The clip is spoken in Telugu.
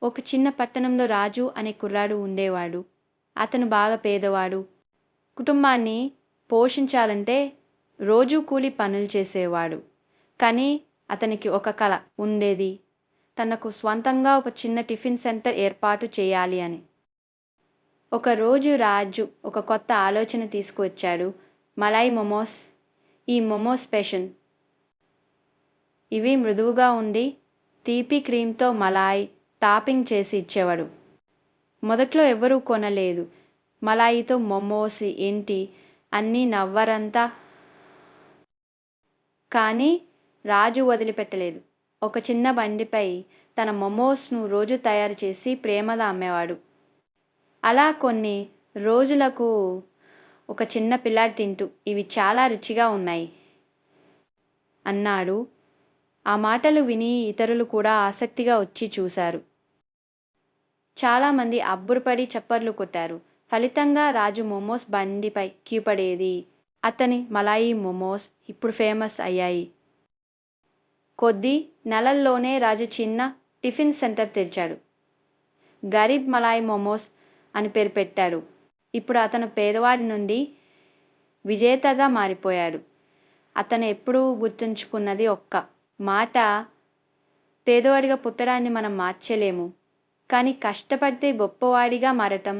ఒక చిన్న పట్టణంలో రాజు అనే కుర్రాడు ఉండేవాడు. అతను బాగా పేదవాడు. కుటుంబాన్ని పోషించాలంటే రోజూ కూలి పనులు చేసేవాడు. కానీ అతనికి ఒక కల ఉండేది. తనకు స్వంతంగా ఒక చిన్న టిఫిన్ సెంటర్ ఏర్పాటు చేయాలి అని. ఒకరోజు రాజు ఒక కొత్త ఆలోచన తీసుకువచ్చాడు. మలాయ్ మొమోస్. ఈ మొమోస్ స్పెషల్. ఇవి మృదువుగా ఉండి తీపి క్రీమ్తో మలాయ్ టాపింగ్ చేసి ఇచ్చేవాడు. మొదట్లో ఎవ్వరూ కొనలేదు. మలాయితో మొమోస్ ఏంటి అన్నీ నవ్వరంతా. కానీ రాజు వదిలిపెట్టలేదు. ఒక చిన్న బండిపై తన మొమోస్ను రోజు తయారు చేసి ప్రేమగా అమ్మేవాడు. అలా కొన్ని రోజులకు ఒక చిన్న పిల్లాడు తింటూ ఇవి చాలా రుచిగా ఉన్నాయి అన్నాడు. ఆ మాటలు విని ఇతరులు కూడా ఆసక్తిగా వచ్చి చూశారు. చాలామంది అబ్బురపడి చప్పర్లు కొట్టారు. ఫలితంగా రాజు మొమోస్ బండిపై కీపడేది. అతని మలాయి మొమోస్ ఇప్పుడు ఫేమస్ అయ్యాయి. కొద్ది నెలల్లోనే రాజు చిన్న టిఫిన్ సెంటర్ తెరిచాడు. గరీబ్ మలాయ్ మొమోస్ అని పేరు పెట్టాడు. ఇప్పుడు అతను పేదవాడి నుండి విజేతగా మారిపోయాడు. అతను ఎప్పుడూ గుర్తుంచుకున్నది ఒక్క మాట: పేదవాడిగా పుట్టడాన్ని మనం మార్చలేము, కానీ కష్టపడితే గొప్పవాడిగా మారటం